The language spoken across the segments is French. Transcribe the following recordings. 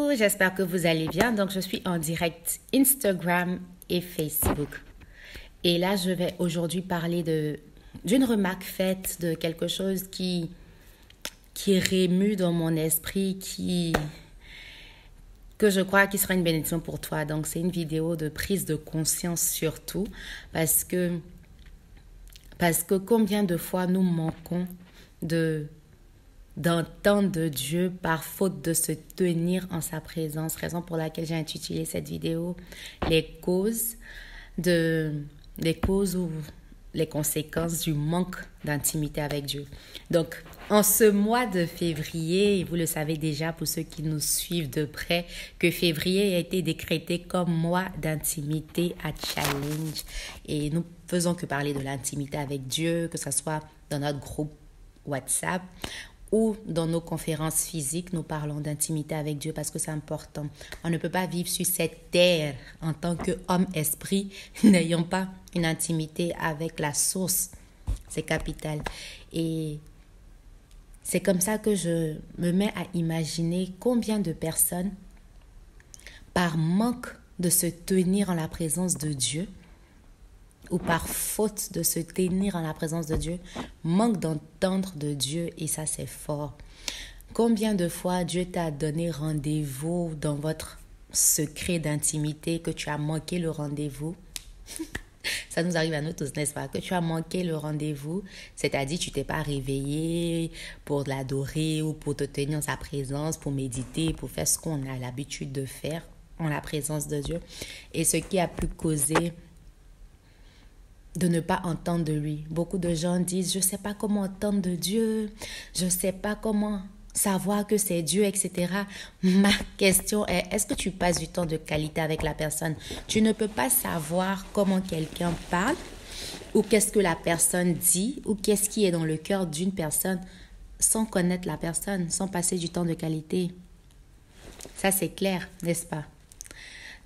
Coucou, j'espère que vous allez bien. Donc, je suis en direct Instagram et Facebook. Et là, je vais aujourd'hui parler d'une remarque faite, de quelque chose qui rémue dans mon esprit, que je crois qui sera une bénédiction pour toi. Donc, c'est une vidéo de prise de conscience surtout, parce que combien de fois nous manquons d'entendre de Dieu par faute de se tenir en sa présence, raison pour laquelle j'ai intitulé cette vidéo les causes ou les conséquences du manque d'intimité avec Dieu. Donc, en ce mois de février, vous le savez déjà pour ceux qui nous suivent de près, que février a été décrété comme mois d'intimité à Challenge. Et nous faisons que parler de l'intimité avec Dieu, que ce soit dans notre groupe WhatsApp ou dans nos conférences physiques, nous parlons d'intimité avec Dieu parce que c'est important. On ne peut pas vivre sur cette terre en tant qu'homme-esprit n'ayant pas une intimité avec la source. C'est capital. Et c'est comme ça que je me mets à imaginer combien de personnes, par manque de se tenir en la présence de Dieu, ou par faute de se tenir en la présence de Dieu, manque d'entendre de Dieu, et ça c'est fort. Combien de fois Dieu t'a donné rendez-vous dans votre secret d'intimité, que tu as manqué le rendez-vous? Ça nous arrive à nous tous, n'est-ce pas? Que tu as manqué le rendez-vous, c'est-à-dire tu t'es pas réveillé pour l'adorer ou pour te tenir en sa présence, pour méditer, pour faire ce qu'on a l'habitude de faire en la présence de Dieu. Et ce qui a pu causer de ne pas entendre de lui. Beaucoup de gens disent, je ne sais pas comment entendre de Dieu, je ne sais pas comment savoir que c'est Dieu, etc. Ma question est, est-ce que tu passes du temps de qualité avec la personne? Tu ne peux pas savoir comment quelqu'un parle, ou qu'est-ce que la personne dit, ou qu'est-ce qui est dans le cœur d'une personne, sans connaître la personne, sans passer du temps de qualité. Ça, c'est clair, n'est-ce pas?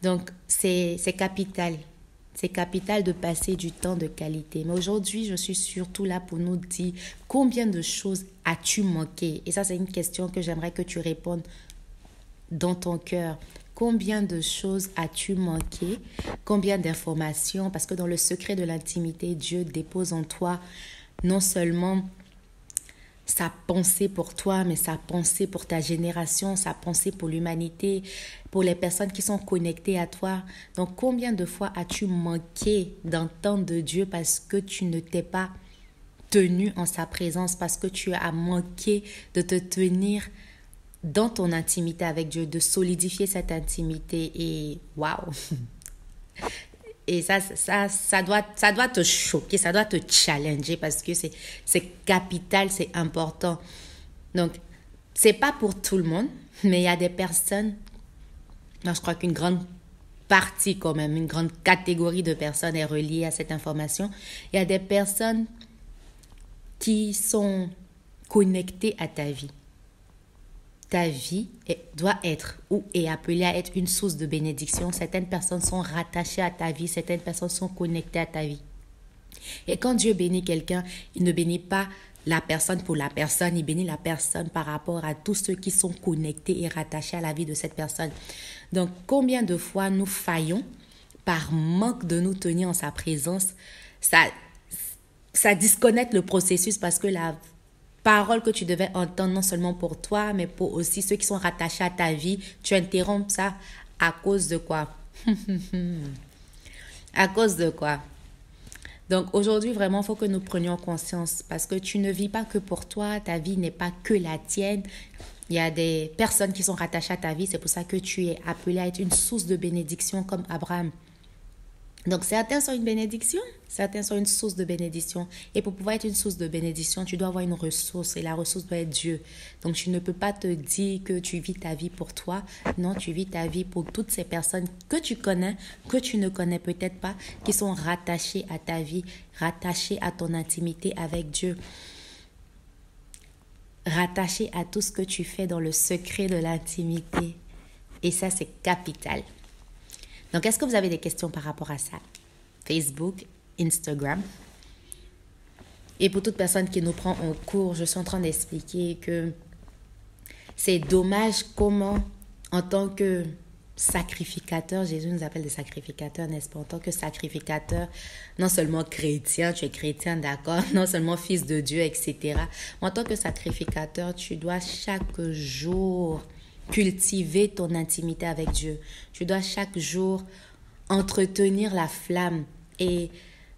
Donc, c'est capital. C'est capital de passer du temps de qualité. Mais aujourd'hui, je suis surtout là pour nous dire combien de choses as-tu manqué? Et ça, c'est une question que j'aimerais que tu répondes dans ton cœur. Combien de choses as-tu manqué? Combien d'informations? Parce que dans le secret de l'intimité, Dieu dépose en toi non seulement sa pensée pour toi, mais sa pensée pour ta génération, sa pensée pour l'humanité, pour les personnes qui sont connectées à toi. Donc, combien de fois as-tu manqué d'entendre de Dieu parce que tu ne t'es pas tenu en sa présence, parce que tu as manqué de te tenir dans ton intimité avec Dieu, de solidifier cette intimité? Et waouh! Et ça doit te choquer, ça doit te challenger parce que c'est capital, c'est important. Donc, c'est pas pour tout le monde, mais il y a des personnes, je crois qu'une grande partie quand même, une grande catégorie de personnes est reliée à cette information. Il y a des personnes qui sont connectées à ta vie. Ta vie doit être ou est appelée à être une source de bénédiction. Certaines personnes sont rattachées à ta vie, certaines personnes sont connectées à ta vie. Et quand Dieu bénit quelqu'un, il ne bénit pas la personne pour la personne, il bénit la personne par rapport à tous ceux qui sont connectés et rattachés à la vie de cette personne. Donc, combien de fois nous faillons par manque de nous tenir en sa présence? Ça disconnecte le processus parce que la parole que tu devais entendre non seulement pour toi, mais pour aussi ceux qui sont rattachés à ta vie, tu interromps ça à cause de quoi? À cause de quoi? Donc aujourd'hui, vraiment, il faut que nous prenions conscience parce que tu ne vis pas que pour toi, ta vie n'est pas que la tienne. Il y a des personnes qui sont rattachées à ta vie, c'est pour ça que tu es appelé à être une source de bénédiction comme Abraham. Donc, certains sont une bénédiction, certains sont une source de bénédiction. Et pour pouvoir être une source de bénédiction, tu dois avoir une ressource et la ressource doit être Dieu. Donc, tu ne peux pas te dire que tu vis ta vie pour toi. Non, tu vis ta vie pour toutes ces personnes que tu connais, que tu ne connais peut-être pas, qui sont rattachées à ta vie, rattachées à ton intimité avec Dieu, rattachées à tout ce que tu fais dans le secret de l'intimité. Et ça, c'est capital. Donc, est-ce que vous avez des questions par rapport à ça? Facebook, Instagram. Et pour toute personne qui nous prend en cours, je suis en train d'expliquer que c'est dommage comment en tant que sacrificateur, Jésus nous appelle des sacrificateurs, n'est-ce pas? En tant que sacrificateur, non seulement chrétien, tu es chrétien, d'accord, non seulement fils de Dieu, etc. Mais en tant que sacrificateur, tu dois chaque jour cultiver ton intimité avec Dieu. Tu dois chaque jour entretenir la flamme. Et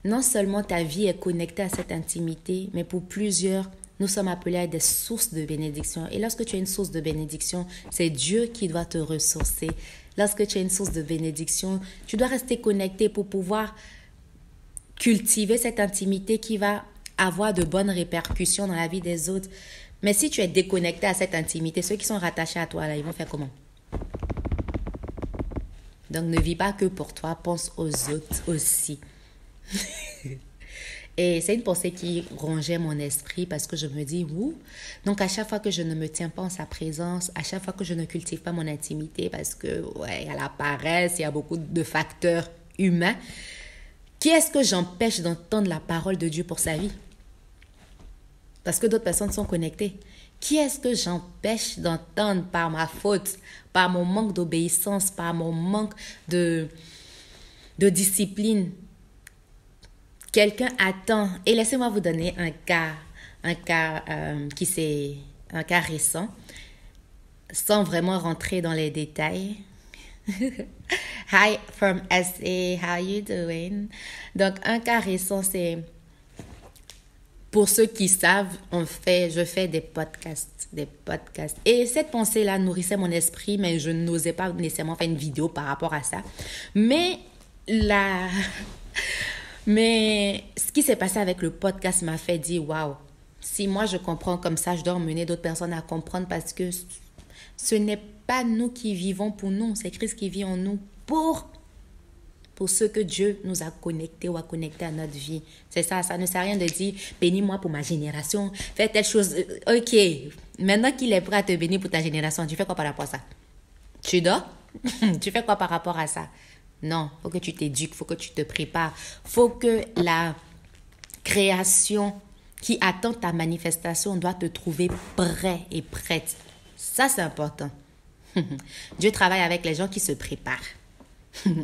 non seulement ta vie est connectée à cette intimité, mais pour plusieurs, nous sommes appelés à être des sources de bénédiction. Et lorsque tu es une source de bénédiction, c'est Dieu qui doit te ressourcer. Lorsque tu es une source de bénédiction, tu dois rester connecté pour pouvoir cultiver cette intimité qui va avoir de bonnes répercussions dans la vie des autres. Mais si tu es déconnecté à cette intimité, ceux qui sont rattachés à toi, là, ils vont faire comment? Donc, ne vis pas que pour toi, pense aux autres aussi. Et c'est une pensée qui rongeait mon esprit parce que je me dis, ouh, donc à chaque fois que je ne me tiens pas en sa présence, à chaque fois que je ne cultive pas mon intimité parce que, ouais, il y a la paresse, il y a beaucoup de facteurs humains, qui est-ce que j'empêche d'entendre la parole de Dieu pour sa vie? Parce que d'autres personnes sont connectées. Qui est-ce que j'empêche d'entendre par ma faute, par mon manque d'obéissance, par mon manque de discipline? Quelqu'un attend. Et laissez-moi vous donner un cas récent, sans vraiment rentrer dans les détails. Hi from SA, how you doing? Donc, un cas récent, c'est... Pour ceux qui savent, je fais des podcasts. Et cette pensée-là nourrissait mon esprit, mais je n'osais pas nécessairement faire une vidéo par rapport à ça. Mais ce qui s'est passé avec le podcast m'a fait dire, waouh, si moi je comprends comme ça, je dois emmener d'autres personnes à comprendre parce que ce n'est pas nous qui vivons pour nous, c'est Christ qui vit en nous pour ceux que Dieu nous a connectés ou a connectés à notre vie. C'est ça, ça ne sert à rien de dire, bénis-moi pour ma génération, fais telle chose. Ok, maintenant qu'il est prêt à te bénir pour ta génération, tu fais quoi par rapport à ça? Tu dors? Tu fais quoi par rapport à ça? Non, il faut que tu t'éduques, il faut que tu te prépares. Il faut que la création qui attend ta manifestation doit te trouver prêt et prête. Ça, c'est important. Dieu travaille avec les gens qui se préparent.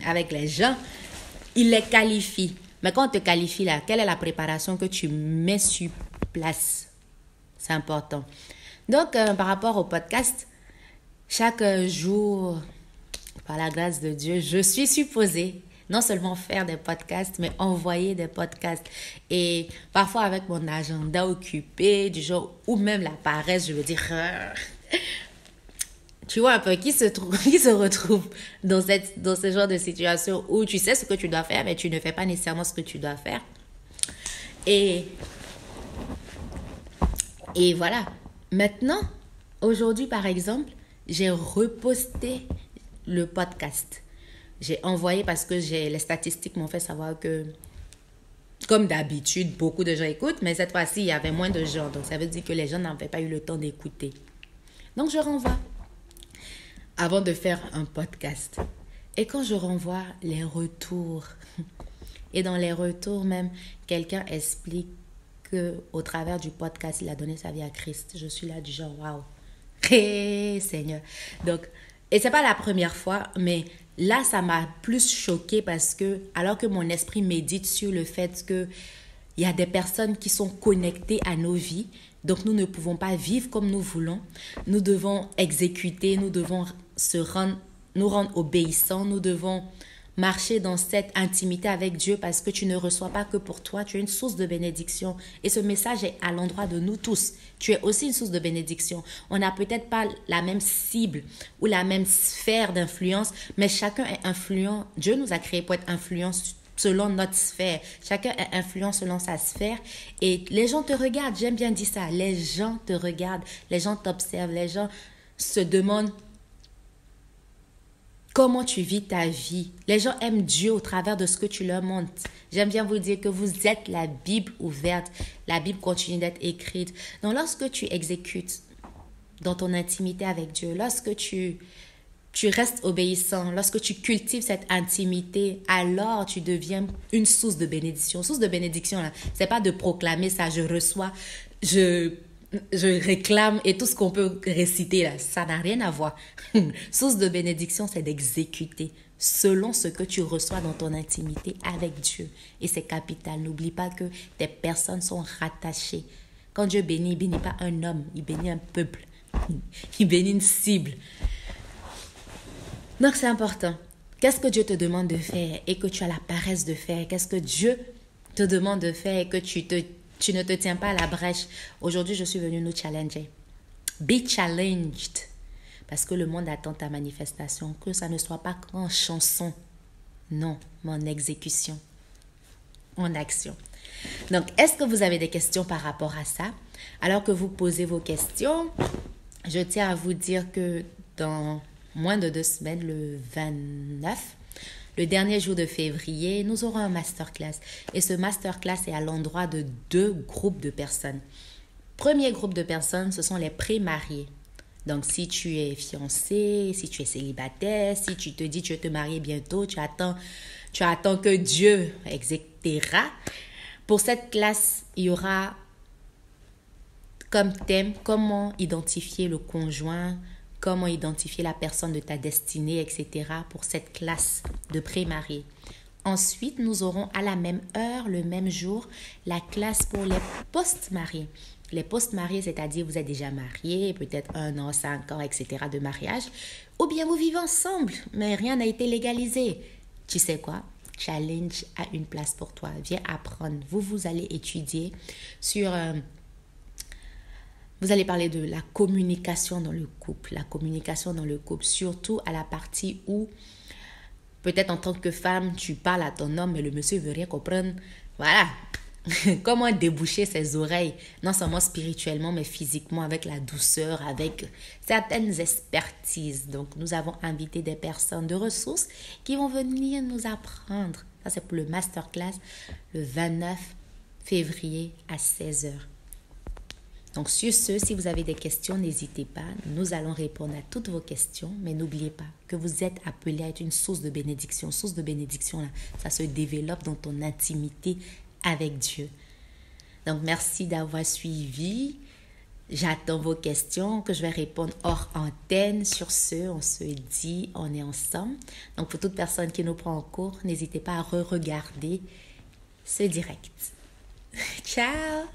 Avec les gens, il les qualifie. Mais quand on te qualifie là, quelle est la préparation que tu mets sur place? C'est important. Donc, par rapport au podcast, chaque jour, par la grâce de Dieu, je suis supposée non seulement faire des podcasts, mais envoyer des podcasts. Et parfois avec mon agenda occupé, du genre, ou même la paresse, je veux dire... Tu vois un peu qui se retrouve dans ce genre de situation où tu sais ce que tu dois faire, mais tu ne fais pas nécessairement ce que tu dois faire. Et voilà. Maintenant, aujourd'hui, par exemple, j'ai reposté le podcast. J'ai envoyé parce que les statistiques m'ont fait savoir que, comme d'habitude, beaucoup de gens écoutent, mais cette fois-ci, il y avait moins de gens. Donc, ça veut dire que les gens n'avaient pas eu le temps d'écouter. Donc, je renvoie avant de faire un podcast. Et quand je renvoie les retours, et dans les retours même, quelqu'un explique qu'au travers du podcast, il a donné sa vie à Christ. Je suis là du genre, waouh, hé Seigneur. Donc, et c'est pas la première fois, mais là, ça m'a plus choquée parce que, alors que mon esprit médite sur le fait que il y a des personnes qui sont connectées à nos vies, donc nous ne pouvons pas vivre comme nous voulons. Nous devons exécuter, nous devons nous rendre obéissants, nous devons marcher dans cette intimité avec Dieu parce que tu ne reçois pas que pour toi, tu es une source de bénédiction. Et ce message est à l'endroit de nous tous. Tu es aussi une source de bénédiction. On n'a peut-être pas la même cible ou la même sphère d'influence, mais chacun est influent. Dieu nous a créés pour être influents selon notre sphère. Chacun est influent selon sa sphère. Et les gens te regardent. J'aime bien dire ça. Les gens te regardent. Les gens t'observent. Les gens se demandent comment tu vis ta vie. Les gens aiment Dieu au travers de ce que tu leur montres. J'aime bien vous dire que vous êtes la Bible ouverte. La Bible continue d'être écrite. Donc, lorsque tu exécutes dans ton intimité avec Dieu, lorsque tu restes obéissant, lorsque tu cultives cette intimité, alors tu deviens une source de bénédiction. Source de bénédiction, là, c'est pas de proclamer ça, je reçois, je réclame et tout ce qu'on peut réciter là, ça n'a rien à voir. Source de bénédiction, c'est d'exécuter selon ce que tu reçois dans ton intimité avec Dieu. Et c'est capital. N'oublie pas que tes personnes sont rattachées. Quand Dieu bénit, il bénit pas un homme, il bénit un peuple. Il bénit une cible. Donc c'est important. Qu'est-ce que Dieu te demande de faire et que tu as la paresse de faire? Qu'est-ce que Dieu te demande de faire et que tu ne te tiens pas à la brèche? Aujourd'hui, je suis venue nous challenger. Be challenged. Parce que le monde attend ta manifestation. Que ça ne soit pas qu'en chanson. Non, mais en exécution. En action. Donc, est-ce que vous avez des questions par rapport à ça? Alors que vous posez vos questions, je tiens à vous dire que dans moins de 2 semaines, le 29, le dernier jour de février, nous aurons un masterclass. Et ce masterclass est à l'endroit de 2 groupes de personnes. Premier groupe de personnes, ce sont les pré-mariés. Donc, si tu es fiancé, si tu es célibataire, si tu te dis que tu veux te marier bientôt, tu attends que Dieu, etc. Pour cette classe, il y aura comme thème comment identifier le conjoint, comment identifier la personne de ta destinée, etc. pour cette classe de pré-mariés. Ensuite, nous aurons à la même heure, le même jour, la classe pour les post-mariés. Les post-mariés, c'est-à-dire vous êtes déjà mariés, peut-être 1 an, 5 ans, etc. de mariage, ou bien vous vivez ensemble, mais rien n'a été légalisé. Tu sais quoi? Challenge a une place pour toi. Viens apprendre. Vous allez étudier sur... vous allez parler de la communication dans le couple. La communication dans le couple, surtout à la partie où, peut-être en tant que femme, tu parles à ton homme, mais le monsieur ne veut rien comprendre. Voilà. Comment déboucher ses oreilles, non seulement spirituellement, mais physiquement, avec la douceur, avec certaines expertises. Donc, nous avons invité des personnes de ressources qui vont venir nous apprendre. Ça, c'est pour le masterclass, le 29 février à 16h. Donc, sur ce, si vous avez des questions, n'hésitez pas. Nous allons répondre à toutes vos questions. Mais n'oubliez pas que vous êtes appelé à être une source de bénédiction. Source de bénédiction, là, ça se développe dans ton intimité avec Dieu. Donc, merci d'avoir suivi. J'attends vos questions que je vais répondre hors antenne. Sur ce, on se dit, on est ensemble. Donc, pour toute personne qui nous prend en cours, n'hésitez pas à re-regarder ce direct. Ciao!